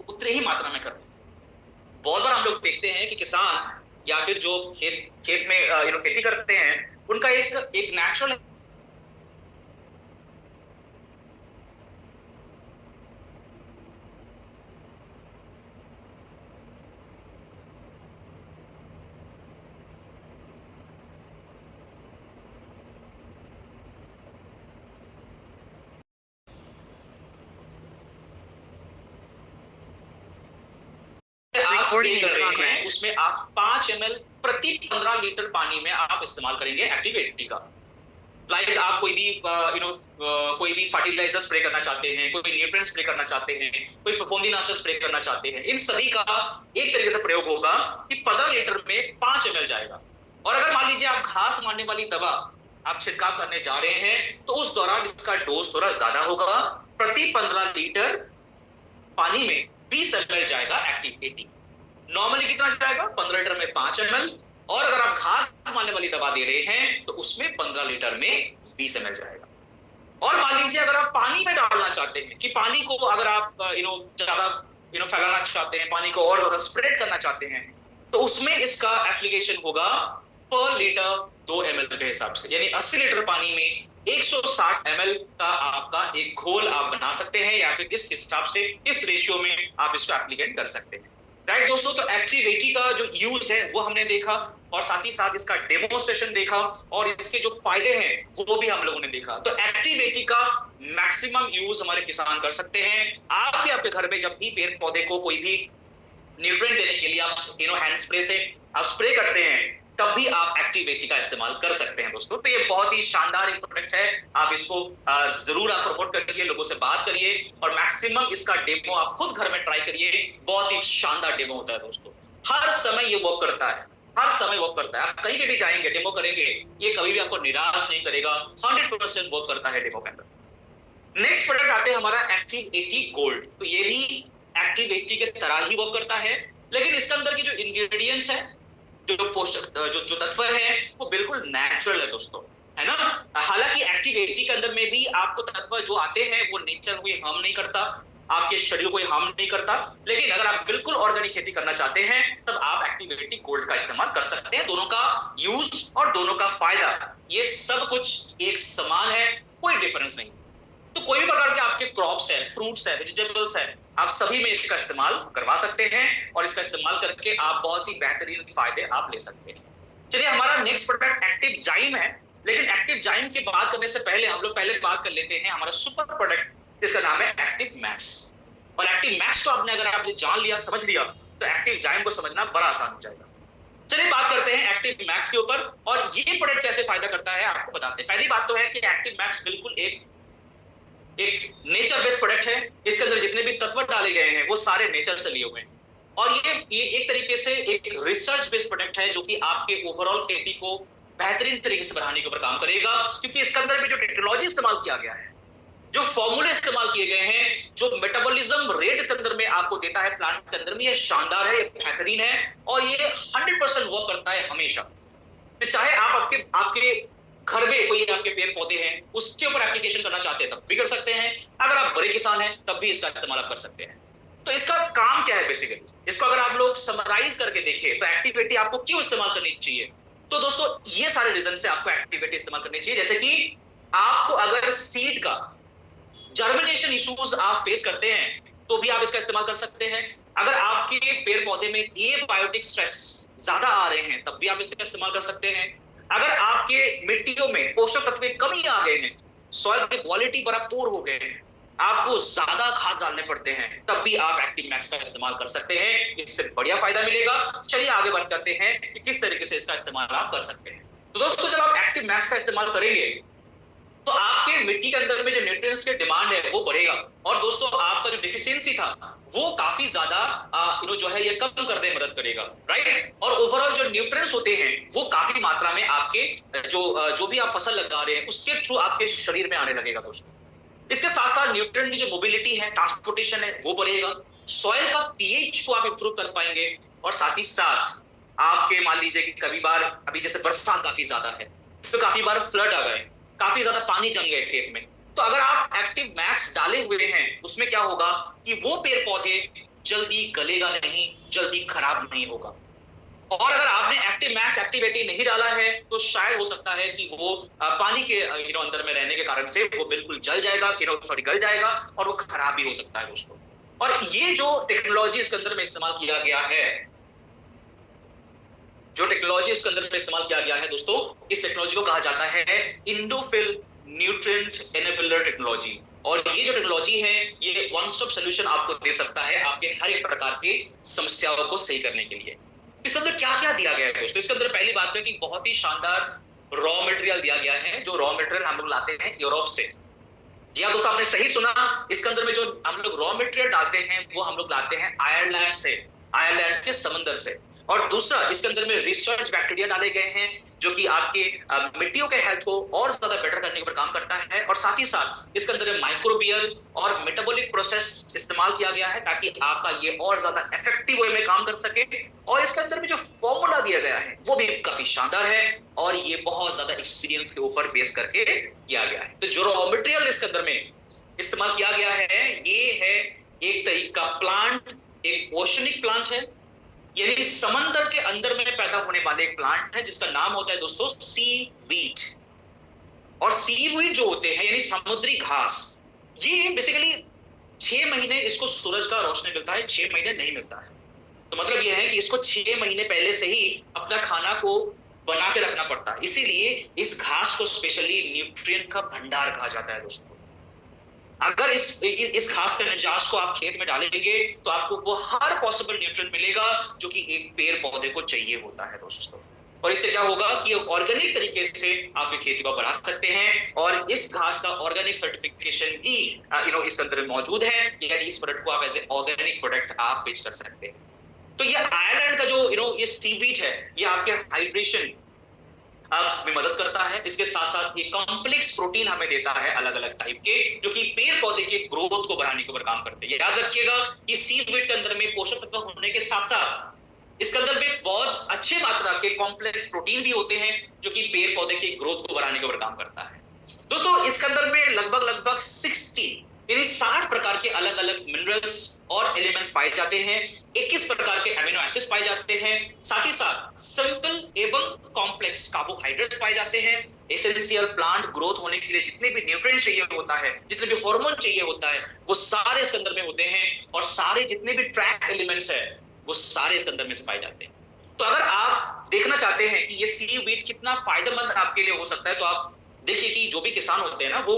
उतने ही मात्रा में करना है। बहुत बार हम लोग देखते हैं कि किसान या फिर जो खेत में खेती करते हैं, उनका एक नेचुरल Recording in कर रहे हैं, progress. उसमें आप 5 ml प्रति 15 लीटर पानी में आप इस्तेमाल करेंगे एक्टिव का। लाइक आप कोई भी फर्टिलाइजर स्प्रे करना चाहते हैं, कोई न्यूट्रिएंट स्प्रे करना चाहते हैं, कोई फफूंदीनाशक स्प्रे करना चाहते हैं, इन सभी का एक तरीके से प्रयोग होगा कि 15 लीटर में 5 ml जाएगा। और अगर मान लीजिए आप घास मारने वाली दवा आप छिड़काव करने जा रहे हैं तो उस दौरान इसका डोज थोड़ा ज्यादा होगा। प्रति 15 लीटर पानी में 20 ml जाएगा एक्टिव 80। नॉर्मली कितना जाएगा? 15 लीटर में 5 ml, और अगर आप घास मारने वाली दवा दे रहे हैं तो उसमें 15 लीटर में 20 ml जाएगा। और मान लीजिए अगर आप पानी में डालना चाहते हैं कि पानी को अगर आप ज्यादा फैलाना चाहते हैं, पानी को और ज्यादा स्प्रेड करना चाहते हैं, तो उसमें इसका एप्लीकेशन होगा पर लीटर 2 ml के हिसाब से, यानी 80 लीटर पानी में 160 ml का आपका एक घोल आप बना सकते हैं, या फिर इस हिसाब से, इस रेशियो में आप इसको एप्लीकेट कर सकते हैं। राइट दोस्तों, तो एक्टिव का जो यूज है वो हमने देखा, और साथ ही साथ इसका डेमोन्स्ट्रेशन देखा, और इसके जो फायदे हैं वो भी हम लोगों ने देखा। तो एक्टिव का मैक्सिमम यूज हमारे किसान कर सकते हैं। आप भी आपके घर में जब भी पेड़ पौधे को कोई भी न्यूट्रिएंट देने के लिए आप हैंड स्प्रे से आप स्प्रे करते हैं, तब भी आप एक्टिव का इस्तेमाल कर सकते हैं दोस्तों। तो ये बहुत ही शानदार एक प्रोडक्ट है, आप इसको जरूर आप प्रमोट करिए, लोगों से बात करिए, और मैक्सिमम इसका डेमो आप खुद घर में ट्राई करिए। बहुत ही शानदार डेमो होता है दोस्तों, हर समय ये वर्क करता है, हर समय वर्क करता है। आप कहीं पे भी जाएंगे, डेमो करेंगे, ये कभी भी आपको निराश नहीं करेगा, 100% वर्क करता है डेमो के अंदर। नेक्स्ट प्रोडक्ट आते हैं हमारा एक्टिव 80 गोल्ड। तो ये भी एक्टिव 80 के तरह ही वर्क करता है, लेकिन इसके अंदर की जो इंग्रेडिएंट्स है, जो पोषक जो तत्व है, वो बिल्कुल नेचुरल है दोस्तों, है ना। हालांकि एक्टिव 80 के अंदर में भी आपको तत्व जो आते हैं वो नेचर को हार्म नहीं करता, आपके शरीर को हार्म नहीं करता, लेकिन अगर आप बिल्कुल ऑर्गेनिक खेती करना चाहते हैं तब आप एक्टिव 80 गोल्ड का इस्तेमाल कर सकते हैं। दोनों का यूज और दोनों का फायदा, ये सब कुछ एक समान है, कोई डिफरेंस नहीं। तो कोई भी प्रकार के आपके क्रॉप्स है, फ्रूट्स है, वेजिटेबल्स है, आप सभी में इसका इस्तेमाल करवा सकते हैं, और इसका इस्तेमाल करके आप बहुत ही बेहतरीन फायदे आप ले सकते हैं। चलिए, हमारा नेक्स्ट प्रोडक्ट एक्टिव जाइम है, लेकिन एक्टिव जाइम की बात करने से पहले हम लोग पहले बात कर लेते हैं हमारा सुपर प्रोडक्ट, जिसका नाम है एक्टिव मैक्स। और एक्टिव मैक्स को आपने जान लिया, समझ लिया, तो एक्टिव जाइम को समझना बड़ा आसान हो जाएगा। चलिए बात करते हैं एक्टिव मैक्स के ऊपर, और ये प्रोडक्ट कैसे फायदा करता है आपको बताते हैं। पहली बात तो है कि एक्टिव मैक्स बिल्कुल एक नेचर बेस्ड प्रोडक्ट है। इसके अंदर जितने भी तत्व डाले गए हैं वो सारे नेचर से लिए हुए हैं, और ये एक तरीके से एक रिसर्च बेस्ड प्रोडक्ट है, जो कि आपके ओवरऑल खेती को बेहतरीन तरीके से बढ़ाने के ऊपर काम करेगा, क्योंकि इसके अंदर में जो टेक्नोलॉजी इस्तेमाल किया गया है, जो फॉर्मूले इस्तेमाल किए गए हैं, जो मेटाबॉलिज्म रेट इसके अंदर में आपको देता है प्लांट के अंदर में, ये शानदार है, ये बेहतरीन है, और ये 100% वर्क करता है हमेशा। तो चाहे आप आपके घर में कोई आपके पेड़ पौधे हैं, उसके ऊपर एप्लीकेशन करना चाहते हैं तब भी कर सकते हैं, अगर आप बड़े किसान हैं तब भी इसका इस्तेमाल आप कर सकते हैं। तो इसका काम क्या है बेसिकली, इसको अगर आप लोग समराइज करके देखें तो एक्टिविटी आपको क्यों इस्तेमाल करनी चाहिए, तो दोस्तों ये सारे रीजन से आपको एक्टिविटी इस्तेमाल करनी चाहिए। जैसे कि आपको अगर सीड का जर्मिनेशन इश्यूज आप फेस करते हैं तो भी आप इसका इस्तेमाल कर सकते हैं। अगर आपके पेड़ पौधे में एबायोटिक स्ट्रेस ज्यादा आ रहे हैं तब भी आप इसका इस्तेमाल कर सकते हैं। अगर आपके मिट्टियों में पोषक तत्व की कमी आ गए हैं, सॉइल की क्वालिटी बड़ा पुअर हो गए हैं, आपको ज्यादा खाद डालने पड़ते हैं, तब भी आप एक्टिव मैक्स का इस्तेमाल कर सकते हैं। इससे बढ़िया फायदा मिलेगा। चलिए आगे बात करते हैं कि किस तरीके से इसका इस्तेमाल आप कर सकते हैं। तो दोस्तों जब आप एक्टिव मैक्स का इस्तेमाल करेंगे तो आपके मिट्टी के अंदर में जो न्यूट्रिएंट्स के डिमांड है वो बढ़ेगा, और दोस्तों आपका जो डिफिशियंसी था वो काफी ज्यादा जो है ये कम करने में मदद करेगा, राइट। और ओवरऑल जो न्यूट्रिएंट्स होते हैं वो काफी मात्रा में आपके जो भी आप फसल लगा रहे हैं उसके थ्रू आपके शरीर में आने लगेगा दोस्तों। इसके साथ साथ न्यूट्रिएंट की जो मोबिलिटी है, ट्रांसपोर्टेशन है, वो बढ़ेगा। सॉइल का पीएच को आप इंप्रूव कर पाएंगे, और साथ ही साथ आपके मान लीजिए कि कभी बार अभी जैसे बरसात काफी ज्यादा है तो काफी बार फ्लड आ गए, काफी ज्यादा पानी जम गए खेत में, तो अगर आप एक्टिव मैक्स डाले हुए हैं उसमें क्या होगा कि वो पेड़ पौधे जल्दी गलेगा नहीं, जल्दी खराब नहीं होगा। और अगर आपने एक्टिव मैक्स एक्टिविटी नहीं डाला है तो शायद हो सकता है कि वो पानी के अंदर में रहने के कारण से वो बिल्कुल जल जाएगा, गल जाएगा, और वो खराब भी हो सकता है दोस्तों। और ये जो टेक्नोलॉजी इसके अंदर में इस्तेमाल किया गया है, दोस्तों, इस टेक्नोलॉजी को कहा जाता है इंडोफिल न्यूट्रिएंट एनेबलर टेक्नोलॉजी। और ये जो टेक्नोलॉजी है ये वन स्टॉप सॉल्यूशन आपको दे सकता है आपके हर एक प्रकार की समस्याओं को सही करने के लिए। इसके अंदर क्या क्या दिया गया है दोस्तों? इसके अंदर पहली बात है कि बहुत ही शानदार रॉ मटेरियल दिया गया है, जो रॉ मटेरियल हम लोग लाते हैं यूरोप से। जी हाँ दोस्तों, आपने सही सुना। इसके अंदर में जो हम लोग रॉ मटेरियल डालते हैं वो हम लोग लाते हैं आयरलैंड से, आयरलैंड के समंदर से। और दूसरा, इसके अंदर में रिसर्च बैक्टीरिया डाले गए हैं जो कि आपके मिट्टियों के हेल्थ को और ज्यादा बेटर करने के ऊपर काम करता है। और साथ ही साथ इसके अंदर माइक्रोबियल और मेटाबॉलिक प्रोसेस इस्तेमाल किया गया है ताकि आपका ये और ज्यादा इफेक्टिव वे में काम कर सके। और इसके अंदर में जो फॉर्मूला दिया गया है वो भी काफी शानदार है, और ये बहुत ज्यादा एक्सपीरियंस के ऊपर बेस करके किया गया है। तो जो रॉ मटेरियल इसके अंदर में इस्तेमाल किया गया है ये है एक तरीका प्लांट, एक ओशनिक प्लांट है, यानी समंदर के अंदर में पैदा होने वाले एक प्लांट है जिसका नाम होता है दोस्तों सी वीट। और सी वीट जो होते हैं यानी समुद्री घास, ये बेसिकली 6 महीने इसको सूरज का रोशनी मिलता है, 6 महीने नहीं मिलता है। तो मतलब यह है कि इसको 6 महीने पहले से ही अपना खाना को बना के रखना पड़ता है, इसीलिए इस घास को स्पेशली न्यूट्रिएंट का भंडार कहा जाता है दोस्तों। अगर इस घास के निजास को आप खेत में डालेंगे तो आपको वो हर पॉसिबल न्यूट्रिएंट मिलेगा जो कि एक पेड़ पौधे को चाहिए होता है दोस्तों। और इससे क्या होगा कि ऑर्गेनिक तरीके से आपकी खेती को बढ़ा सकते हैं, और इस घास का ऑर्गेनिक सर्टिफिकेशन भी इसके अंदर मौजूद है, यानी इस प्रोडक्ट को आप एज ए ऑर्गेनिक प्रोडक्ट आप बेच कर सकते हैं। तो ये आयरलैंड का जो ये सीवीड है ये आपके हाइड्रेशन में मदद करता है। इसके साथ साथ ये कॉम्प्लेक्स प्रोटीन हमें देता है अलग अलग टाइप के, जो कि पेड़ पौधे के ग्रोथ को बढ़ाने के ऊपर काम करते हैं। याद रखिएगा कि सीवीड के अंदर में पोषक तत्व होने के साथ साथ इसके अंदर में बहुत अच्छे मात्रा के कॉम्प्लेक्स प्रोटीन भी होते हैं जो कि पेड़ पौधे के ग्रोथ को बढ़ाने के ऊपर काम करता है। दोस्तों इसके अंदर में लगभग 60 प्रकार के अलग अलग मिनरल्स और एलिमेंट्स पाए जाते हैं, 21 प्रकार के अमीनो एसिड्स पाए जाते हैं, साथ ही साथ सिंपल एवं कॉम्प्लेक्स कार्बोहाइड्रेट्स पाए जाते हैं। एसेंशियल प्लांट ग्रोथ होने के लिए जितने भी न्यूट्रिएंट्स चाहिए होता है, जितने भी हार्मोन चाहिए होता है, वो सारे इसके अंदर में होते हैं, और सारे जितने भी ट्रैक एलिमेंट्स है वो सारे इसके अंदर में पाए जाते हैं। तो अगर आप देखना चाहते हैं कि ये सीवीड कितना फायदेमंद आपके लिए हो सकता है, तो आप देखिए कि जो भी किसान होते हैं ना वो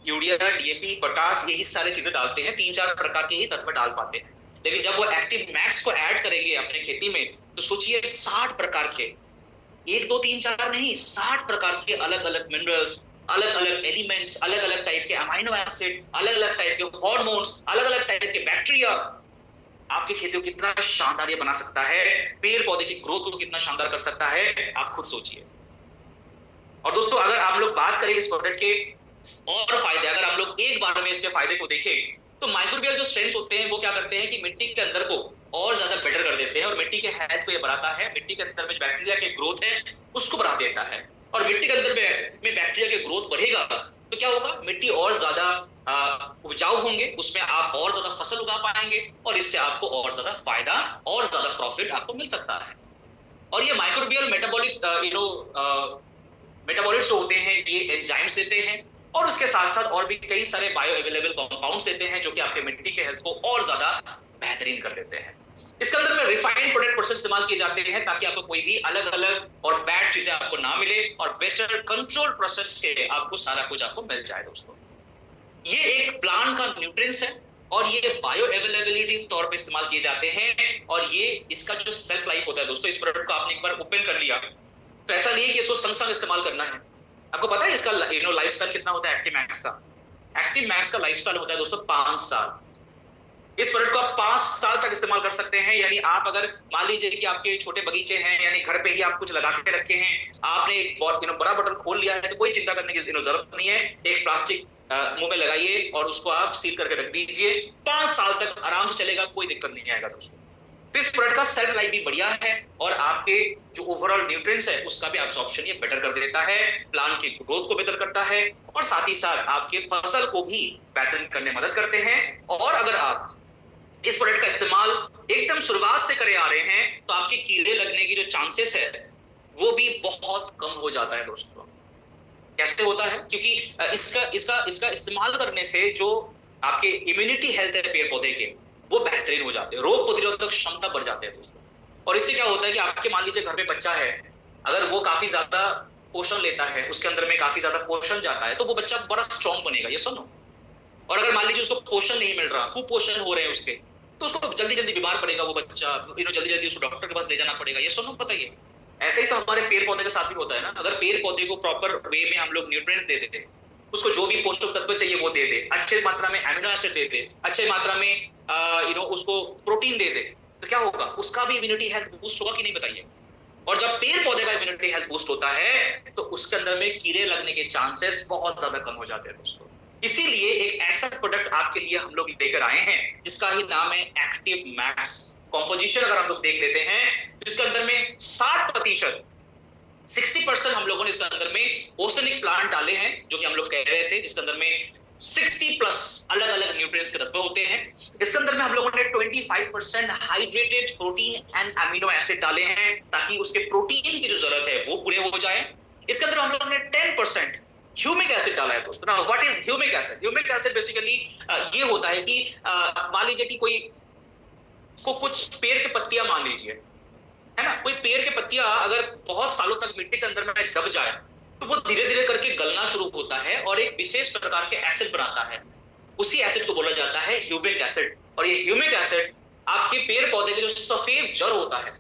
यूरिया, डीएपी, पोटाश यही सारी चीजें डालते हैं, 3-4 प्रकार के ही तत्व डाल पाते हैं। लेकिन जब वो एक्टिव मैक्स को ऐड करेंगे अपने खेती में तो सोचिए 60 प्रकार के, 1 2 3 4 नहीं, 60 प्रकार के अलग अलग मिनरल्स, अलग अलग एलिमेंट्स, अलग अलग टाइप के अमीनो एसिड, अलग अलग टाइप के हार्मोन्स, अलग अलग टाइप के बैक्टीरिया आपकी खेती को कितना शानदार ये बना सकता है, पेड़ पौधे की ग्रोथ को कितना शानदार कर सकता है, आप खुद सोचिए। और दोस्तों अगर आप लोग बात करें इस प्रोडक्ट के और फायदे, अगर हम लोग एक बार में इसके फायदे को देखें तो माइक्रोबियल जो स्ट्रेंथ्स होते हैं वो क्या करते हैं कि मिट्टी के अंदर को और ज्यादा बेटर कर देते हैं, और मिट्टी के हेल्थ को ये बढ़ाता है, मिट्टी के अंदर में बैक्टीरिया के ग्रोथ है उसको बढ़ा देता है। और मिट्टी के अंदर में बैक्टीरिया के ग्रोथ बढ़ेगा तो क्या होगा, मिट्टी और ज्यादा उपजाऊ होंगे, उसमें आप और ज्यादा फसल उगा पाएंगे, और इससे आपको और ज्यादा फायदा और ज्यादा प्रॉफिट आपको मिल सकता है। और ये माइक्रोबियल मेटाबॉलिक मेटाबॉलिट्स जो होते हैं ये एंजाइम्स देते हैं, और उसके साथ साथ और भी कई सारे बायो अवेलेबल कंपाउंड्स देते हैं जो कि आपके मिट्टी के हेल्थ को और ज्यादा बेहतरीन कर देते हैं। इसके अंदर में रिफाइंड प्रोडक्ट प्रोसेस इस्तेमाल किए जाते हैं ताकि आपको कोई भी अलग अलग और बैड चीजें आपको ना मिले और बेटर कंट्रोल प्रोसेस से आपको सारा कुछ आपको मिल जाए दोस्तों। ये एक प्लांट का न्यूट्रिएंट्स है और ये बायो अवेलेबिलिटी तौर पे इस्तेमाल किए जाते हैं और ये इसका जो सेल्फ लाइफ होता है दोस्तों, इस प्रोडक्ट को आपने एक बार ओपन कर लिया तो ऐसा नहीं है कि इसको संग इस्तेमाल करना है। आपको पता है इसका लाइफ स्टाइल कितना होता है एक्टिव मैक्स का? एक्टिव मैक्स का लाइफ स्टाइल होता है दोस्तों 5 साल। इस प्रोडक्ट को आप 5 साल तक इस्तेमाल कर सकते हैं। यानी आप अगर मान लीजिए कि आपके छोटे बगीचे हैं, यानी घर पे ही आप कुछ लगा के रखे हैं, आपने एक बड़ा बटन खोल लिया है तो कोई चिंता करने की जरूरत नहीं है। एक प्लास्टिक मुंह में लगाइए और उसको आप सील करके रख दीजिए, 5 साल तक आराम से चलेगा, कोई दिक्कत नहीं आएगा दोस्तों। तो इस प्रोडक्ट का सेल्फ लाइफ भी बढ़िया है और आपके जो ओवरऑल न्यूट्रिएंट्स है उसका भी एब्जॉर्प्शन ये बेटर कर देता है, प्लांट की ग्रोथ को बेहतर करता है और साथ ही साथ आपके फसल को भी बेहतरीन करने में मदद करते हैं। और अगर आप इस प्रोडक्ट का इस्तेमाल एकदम शुरुआत से करे आ रहे हैं तो आपके कीड़े लगने की जो चांसेस है वो भी बहुत कम हो जाता है दोस्तों। कैसे होता है? क्योंकि इसका इस्तेमाल करने से जो आपके इम्यूनिटी हेल्थ है पेड़ पौधे के वो बेहतरीन हो जाते हैं, रोग प्रतिरोधक क्षमता बढ़ जाते हैं दोस्तों। और इससे क्या होता है कि आपके मान लीजिए घर में बच्चा है, अगर वो काफी ज्यादा पोषण लेता है, उसके अंदर में काफी ज्यादा पोषण जाता है तो वो बच्चा बड़ा स्ट्रॉन्ग बनेगा, ये सुनो। और अगर मान लीजिए उसको पोषण नहीं मिल रहा, कुपोषण हो रहे हैं उसके, तो उसको जल्दी जल्दी बीमार पड़ेगा वो बच्चा, जल्दी जल्दी उसको डॉक्टर के पास ले जाना पड़ेगा, ये सुनो बताइए। ऐसे ही तो हमारे पेड़ पौधे के साथ भी होता है ना। अगर पेड़ पौधे को प्रॉपर वे में हम लोग न्यूट्रिएंट्स दे देते, उसको जो भी पोषक तत्व चाहिए वो दे दे, अच्छे मात्रा में एमिनो एसिड दे दे, अच्छे मात्रा में उसको प्रोटीन दे दे, तो क्या होगा? उसका भी इम्यूनिटी हेल्थ बूस्ट होगा कि नहीं बताइए। और जब पेड़ पौधे का इम्यूनिटी हेल्थ बूस्ट होता है तो उसके अंदर में कीड़े लगने के चांसेस बहुत ज्यादा कम हो जाते हैं दोस्तों। इसीलिए एक ऐसा प्रोडक्ट आपके लिए हम लोग लेकर आए हैं जिसका ही नाम है एक्टिव मैक्स। कॉम्पोजिशन अगर हम लोग देख लेते हैं तो इसके अंदर में 60% 60% हम लोगों ने इसके अंदर में ओसेनिक प्लांट डाले हैं, जो कि हम लोग कह रहे थे, जिसके अंदर में 60+ अलग अलग न्यूट्रिएंट्स के तत्व होते हैं। इसके अंदर में हम लोगों ने 25% hydrated protein and amino acid डाले हैं ताकि उसके प्रोटीन की जो जरूरत है वो पूरे हो जाए। इसके अंदर हम लोगों ने 10% ह्यूमिक एसिड डाला है दोस्तों। Now what is humic acid? Humic acid basically ये होता है कि मान लीजिए कि कोई को कुछ पेड़ के पत्तियां मान लीजिए, है ना, कोई पेड़ के पत्तियां अगर बहुत सालों तक मिट्टी के अंदर में दब जाए तो वो धीरे धीरे करके गलना शुरू होता है और एक विशेष प्रकार के एसिड बनाता है। उसी एसिड को बोला जाता है ह्यूमिक एसिड। और ये ह्यूमिक एसिड आपके पेड़ पौधे के जो सफेद जड़ होता है,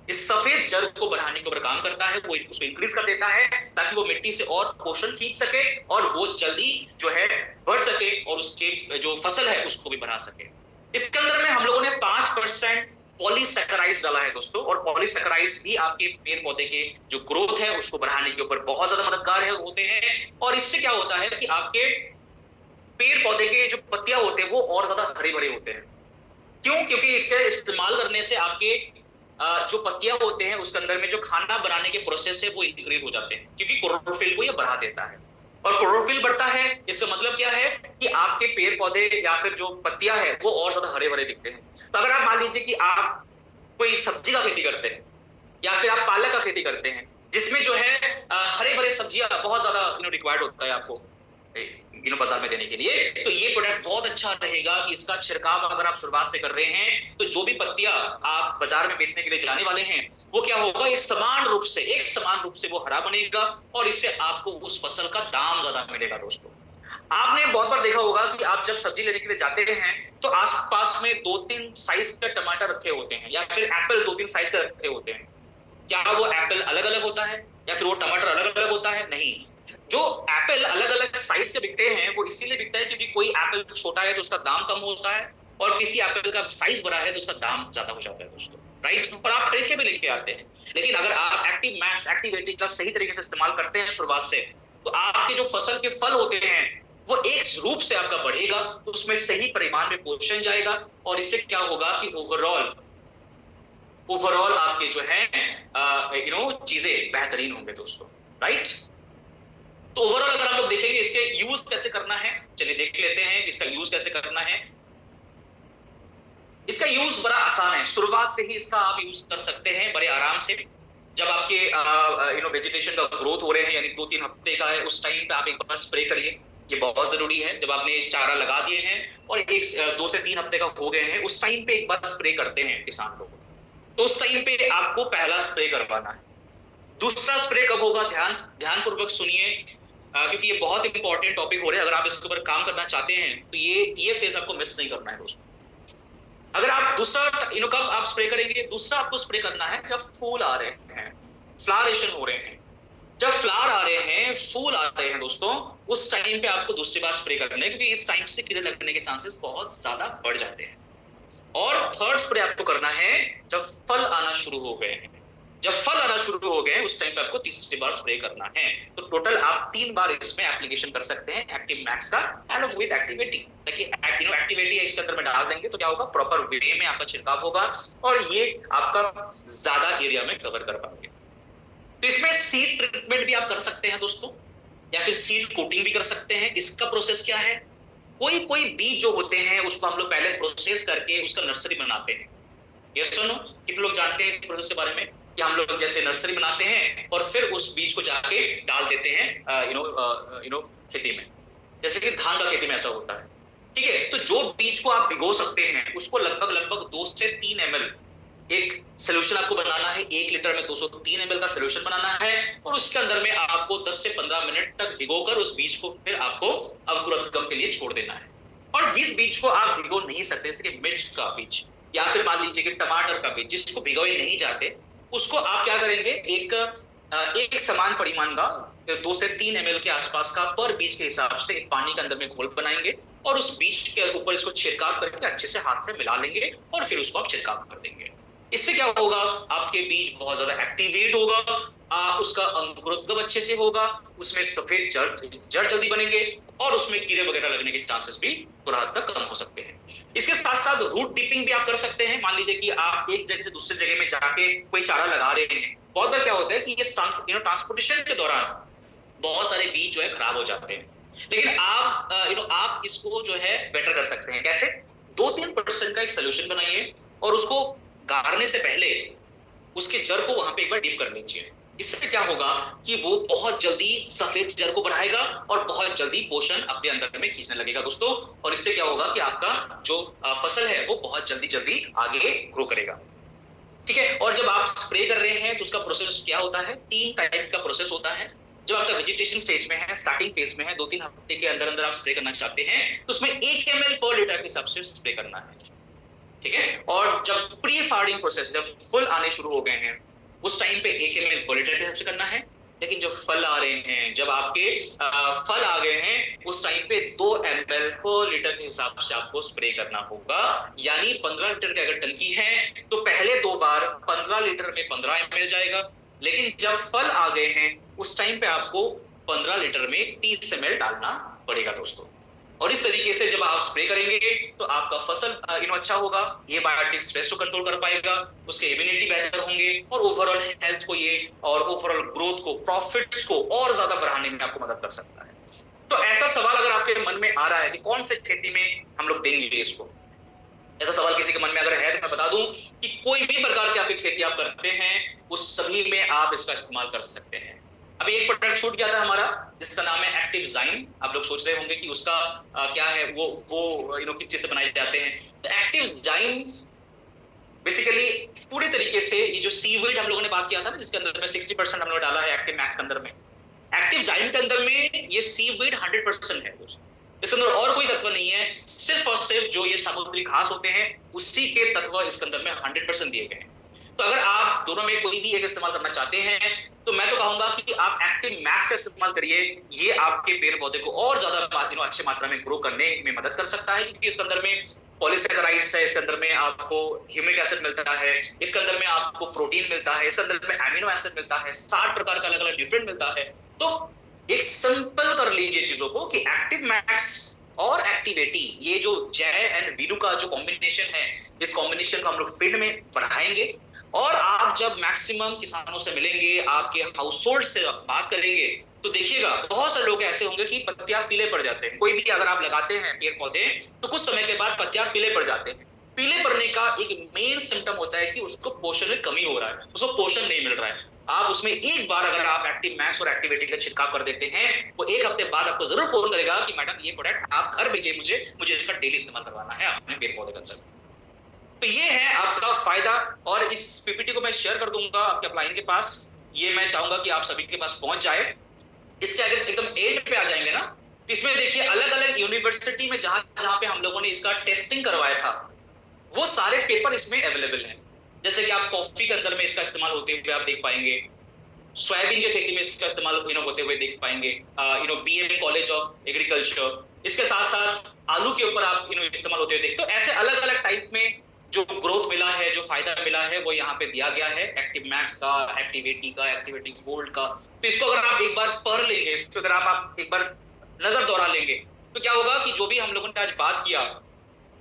इस सफेद जड़ को बढ़ाने के ऊपर काम करता है, वो उसको इंक्रीज कर देता है ताकि वो मिट्टी से और पोषण खींच सके और वो जल्दी जो है बढ़ सके और उसके जो फसल है उसको भी बढ़ा सके। इसके अंदर में हम लोगों ने 5% पॉलीसैकेराइड्स डाला है दोस्तों। और पॉलीसैकेराइड्स भी आपके पेड़ पौधे के जो ग्रोथ है उसको बढ़ाने के ऊपर बहुत ज्यादा मददगार होते हैं। और इससे क्या होता है कि आपके पेड़ पौधे के जो पत्तियां होते हैं वो और ज्यादा हरे भरे होते हैं। क्यों? क्योंकि इसके इस्तेमाल करने से आपके जो पत्तियां होते हैं उसके अंदर में जो खाना बनाने के प्रोसेस है वो इंक्रीज हो जाते हैं, क्योंकि क्लोरोफिल को ये बढ़ा देता है। और क्लोरोफिल बढ़ता है, इसका मतलब क्या है कि आपके पेड़ पौधे या फिर जो पत्तियां है वो और ज्यादा हरे भरे दिखते हैं। तो अगर आप मान लीजिए कि आप कोई सब्जी का खेती करते हैं या फिर आप पालक का खेती करते हैं जिसमें जो है हरे भरे सब्जियां बहुत ज्यादा रिक्वायर्ड होता है आपको बाजार में देने के लिए, तो ये प्रोडक्ट बहुत अच्छा रहेगा कि इसका छिड़काव अगर आप शुरुआत से कर रहे हैं तो जो भी पत्तियां आप बाजार में बेचने के लिए जाने वाले हैं वो क्या होगा, एक समान रूप से वो हरा बनेगा और इससे आपको उस फसल का दाम ज्यादा मिलेगा दोस्तों। आपने बहुत बार देखा होगा कि आप जब सब्जी लेने के लिए जाते हैं तो आसपास में 2-3 साइज के टमाटर रखे होते हैं या फिर एप्पल 2-3 साइज के रखे होते हैं। क्या वो एप्पल अलग अलग होता है या फिर वो टमाटर अलग अलग होता है? नहीं। जो एप्पल अलग अलग साइज के बिकते हैं वो इसीलिए बिकता है क्योंकि कोई एप्पल छोटा है तो उसका दाम कम होता है और किसी एप्पल का साइज बड़ा है तो उसका दाम ज्यादा हो जाता है दोस्तों, राइट। और आप खरीद के भी लेके आते हैं। लेकिन अगर आप एक्टिव मैक्स एक्टिव 80 का सही तरीके से इस्तेमाल करते हैं शुरुआत से, तो आपके जो फसल के फल होते हैं वो एक रूप से आपका बढ़ेगा, उसमें सही परिमाण में पोषण जाएगा और इससे क्या होगा कि ओवरऑल आपके जो है चीजें बेहतरीन होंगे दोस्तों, राइट। तो ओवरऑल अगर हम लोग देखेंगे इसके यूज कैसे करना है, चलिए देख लेते हैं इसका यूज कैसे करना है। इसका यूज बड़ा आसान है, शुरुआत से ही इसका आप यूज कर सकते हैं बड़े आराम से। जब आपके वेजिटेशन का ग्रोथ हो रहे हैं यानी 2-3 हफ्ते का है, उस टाइम पे आप एक बार स्प्रे करिए। ये बहुत जरूरी है। जब आपने चारा लगा दिए हैं और 2 से 3 हफ्ते का हो गए हैं, उस टाइम पे एक बार स्प्रे करते हैं किसान लोग, तो उस टाइम पे आपको पहला स्प्रे करवाना है। दूसरा स्प्रे कब होगा, ध्यानपूर्वक सुनिए, क्योंकि ये बहुत इंपॉर्टेंट टॉपिक हो रहा है। अगर आप इसके ऊपर काम करना चाहते हैं तो ये फेज आपको मिस नहीं करना है दोस्तों। अगर आप दूसरा कब आप स्प्रे करेंगे, दूसरा आपको स्प्रे करना है जब फूल आ रहे हैं, फ्लावरेशन हो रहे हैं। जब फ्लावर आ रहे हैं, फूल आ रहे हैं दोस्तों, उस टाइम पे आपको दूसरी बार स्प्रे करना है, क्योंकि इस टाइम से कीड़े लगने के चांसेस बहुत ज्यादा बढ़ जाते हैं। और थर्ड स्प्रे आपको करना है जब फल आना शुरू हो गए हैं। जब फल आना शुरू हो गए उस टाइम पे आपको तीसरी बार स्प्रे करना है। तो टोटल आप 3 बार इसमें एप्लीकेशन कर सकते हैं एक्टिव मैक्स का एंड विद एक्टिविटी। देखिए एक्टिविटी इसके अंदर में डाल देंगे तो क्या होगा, प्रॉपर वे में आपका छिड़काव होगा और ये आपका ज्यादा एरिया में कवर कर पाएंगे। तो इसमें सीड ट्रीटमेंट भी आप कर सकते हैं दोस्तों, या फिर सीड कोटिंग भी कर सकते हैं। इसका प्रोसेस क्या है, कोई बीज जो होते हैं उसको हम लोग पहले प्रोसेस करके उसका नर्सरी बनाते हैं। ये सुनो, कितने लोग जानते हैं इस प्रोसेस के बारे में, कि हम लोग जैसे नर्सरी बनाते हैं और फिर उस बीज को जाके डाल देते हैं खेती में, जैसे कि धान का खेती में ऐसा होता है। ठीक है, तो जो बीज को आप भिगो सकते हैं उसको लगभग 2 से 3 ml एक सोल्यूशन आपको बनाना है। 1 लीटर में 203 ml का सोल्यूशन बनाना है और उसके अंदर में आपको 10 से 15 मिनट तक भिगोकर उस बीज को फिर आपको अंकुरोद्गम के लिए छोड़ देना है। और जिस बीज को आप भिगो नहीं सकते, जैसे कि मिर्च का बीज या फिर मान लीजिए कि टमाटर का बीज, जिसको भिगोए नहीं जाते, उसको आप क्या करेंगे, एक समान परिमाण का 2 से 3 ml के आसपास का पर बीज के हिसाब से एक पानी के अंदर में घोल बनाएंगे और उस बीज के ऊपर इसको छिड़काव करके अच्छे से हाथ से मिला लेंगे और फिर उसको आप छिड़काव कर देंगे। इससे क्या होगा, आपके बीज बहुत ज्यादा एक्टिवेट होगा, उसका अंकुरोद्गम अच्छे से होगा, उसमें सफेद जड़ जल्दी बनेंगे और उसमें कीड़े वगैरह लगने के चांसेस भी थोड़ा हद तक कम हो सकते हैं। इसके साथ साथ रूट डिपिंग भी आप कर सकते हैं। मान लीजिए कि आप एक जगह से दूसरी जगह में जाके कोई चारा लगा रहे हैं, बहुत बार क्या होता है कि ये ट्रांसपोर्टेशन के दौरान बहुत सारे बीज जो है खराब हो जाते हैं, लेकिन आप इसको जो है बेटर कर सकते हैं। कैसे, 2-3% का एक सोल्यूशन बनाइए और उसको गाड़ने से पहले उसके जड़ को वहां पे एक बार डीप कर लीजिए। इससे क्या होगा कि वो बहुत जल्दी सफेद जड़ को बढ़ाएगा और बहुत जल्दी पोषण अपने अंदर में खींचने लगेगा दोस्तों। और इससे क्या होगा कि आपका जो फसल है वो बहुत जल्दी आगे ग्रो करेगा। ठीक है, और जब आप स्प्रे कर रहे हैं तो उसका प्रोसेस क्या होता है, 3 टाइप का प्रोसेस होता है। जब आपका वेजिटेशन स्टेज में है, स्टार्टिंग फेज में है, 2-3 हफ्ते के अंदर अंदर आप स्प्रे करना चाहते हैं, तो उसमें 1 ml पर लीटर के हिसाब से स्प्रे करना है। ठीक है, और जब प्री फार्मिंग प्रोसेस, जब फुल आने शुरू हो गए हैं, उस टाइम पे 1 ml पर लीटर के हिसाब से करना है। लेकिन जब फल आ रहे हैं, जब आपके फल आ गए हैं, उस टाइम पे 2 ml पर लीटर के हिसाब से आपको स्प्रे करना होगा। यानी 15 लीटर की अगर टंकी है तो पहले 2 बार 15 लीटर में 15 ml जाएगा, लेकिन जब फल आ गए हैं उस टाइम पे आपको 15 लीटर में 30 ml डालना पड़ेगा दोस्तों। और इस तरीके से जब आप स्प्रे करेंगे तो आपका फसल अच्छा होगा, ये बायोटिक स्ट्रेस को कंट्रोल कर पाएगा, उसके इम्यूनिटी बेहतर होंगे और ओवरऑल हेल्थ को ये और ओवरऑल ग्रोथ को, प्रॉफिट्स को और ज्यादा बढ़ाने में आपको मदद कर सकता है। तो ऐसा सवाल अगर आपके मन में आ रहा है कि कौन से खेती में हम लोग देंगे इसको, ऐसा सवाल किसी के मन में अगर है तो मैं बता दूं कि कोई भी प्रकार की आपकी खेती आप करते हैं उस सभी में आप इसका इस्तेमाल कर सकते हैं। अभी एक प्रोडक्ट शूट किया था हमारा जिसका नाम है एक्टिव जाइम। आप लोग सोच रहे होंगे कि उसका क्या है, वो किस चीज से बनाए जाते हैं। तो एक्टिव जाइम बेसिकली पूरी तरीके से ये जो सीवीड हम लोगों ने बात किया था, जिसके अंदर में 60% हम लोग डाला है एक्टिव मैक्स के अंदर में, एक्टिव जाइम के अंदर में ये सीवीड 100% है। इसके अंदर और कोई तत्व नहीं है, सिर्फ और सिर्फ जो ये समुद्री घास होते हैं उसी के तत्व इसके अंदर में 100% दिए गए हैं। तो अगर आप दोनों में कोई भी एक इस्तेमाल करना चाहते हैं तो मैं तो कहूंगा कि आप एक्टिव मैक्स का इस्तेमाल करिए। ये आपके पेड़ पौधे को और ज्यादा अच्छे मात्रा में ग्रो करने में मदद कर सकता है, क्योंकि इसके अंदर में पॉलीसेकेराइड्स है, इसके अंदर में आपको ह्यूमिक एसिड मिलता है, इसके अंदर में आपको प्रोटीन मिलता है, इसके अंदर में एमिनो एसिड मिलता है, 60 प्रकार का अलग अलग न्यूट्रिएंट मिलता है। तो एक सिंपल कर लीजिए चीजों को कि एक्टिव मैक्स और एक्टिवेटी, ये जो जय एंड वीडू का जो कॉम्बिनेशन है, इस कॉम्बिनेशन को हम लोग फील्ड में बढ़ाएंगे। और आप जब मैक्सिमम किसानों से मिलेंगे, आपके हाउस होल्ड से बात करेंगे, तो देखिएगा बहुत सारे लोग ऐसे होंगे कि पत्तियां पीले पड़ जाते हैं। कोई भी अगर आप लगाते हैं पेड़ पौधे तो कुछ समय के बाद पत्तियां पीले पड़ जाते हैं, पीले पड़ने का एक मेन सिम्टम होता है कि उसको पोषण में कमी हो रहा है, उसको पोषण नहीं मिल रहा है। आप उसमें एक बार अगर आप एक्टिव मैक्स और एक्टिवेटी का छिड़काव कर देते हैं, वो एक हफ्ते बाद आपको जरूर फोन करेगा कि मैडम ये प्रोडक्ट आप घर भेजिए, मुझे इसका डेली इस्तेमाल करवाना है अपने पेड़ पौधे के अंदर। तो ये है आपका फायदा, और इस पीपीटी को मैं शेयर कर दूंगा आपके अपलाइन के पास। ये मैं चाहूंगा कि आप सभी के पास पहुंच जाए। इसके आगे एकदम एंड पे आ जाएंगे ना, तो इसमें देखिए अलग अलग यूनिवर्सिटी में जहां जहां पे हम लोगों ने इसका टेस्टिंग करवाया था, वो सारे पेपर इसमें अवेलेबल हैं। जैसे कि आप कॉफी के अंदर में इसका इस्तेमाल होते हुए आप देख पाएंगे, सोयाबीन की खेती में इसका इस्तेमाल होते हुए देख पाएंगे, बीएम कॉलेज ऑफ एग्रीकल्चर। इसके साथ साथ आलू के ऊपर आप इस्तेमाल होते हुए देख, तो ऐसे अलग अलग टाइप में जो ग्रोथ मिला है, जो फायदा मिला है, वो यहाँ पे दिया गया है एक्टिव मैक्स का, एक्टिवेटी का, एक्टिवेटी गोल्ड का। तो इसको अगर आप एक बार पढ़ लेंगे, इसको अगर आप एक बार नजर दौड़ा लेंगे, तो क्या होगा कि जो भी हम लोगों ने आज बात किया,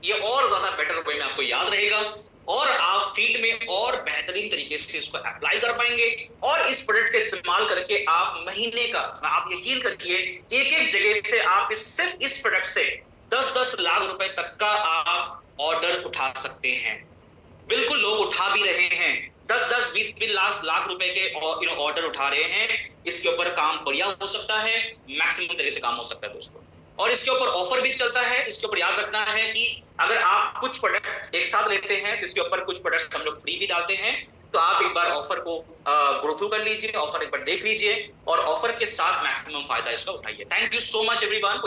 ये और ज्यादा बेटर वे में आपको याद रहेगा, और आप फील्ड में और बेहतरीन तरीके से इसको अप्लाई कर पाएंगे। और इस प्रोडक्ट का इस्तेमाल करके आप महीने का, आप यकीन करिए, एक एक जगह से आप सिर्फ इस प्रोडक्ट से 10-10 लाख रुपए तक का आप ऑर्डर उठा सकते हैं। बिल्कुल लोग उठा भी रहे हैं, 10-10, 20-20 लाख रुपए के ऑर्डर उठा रहे हैं। इसके ऊपर काम बढ़िया हो सकता है, मैक्सिमम तरीके से काम हो सकता है दोस्तों। और इसके ऊपर ऑफर भी चलता है। इसके ऊपर याद रखना है कि अगर आप कुछ प्रोडक्ट एक साथ लेते हैं तो इसके ऊपर कुछ प्रोडक्ट हम लोग फ्री भी डालते हैं। तो आप एक बार ऑफर को गो थ्रू कर लीजिए, ऑफर एक बार देख लीजिए, और ऑफर के साथ मैक्सिमम फायदा इसका उठाइए। Thank you so much everyone.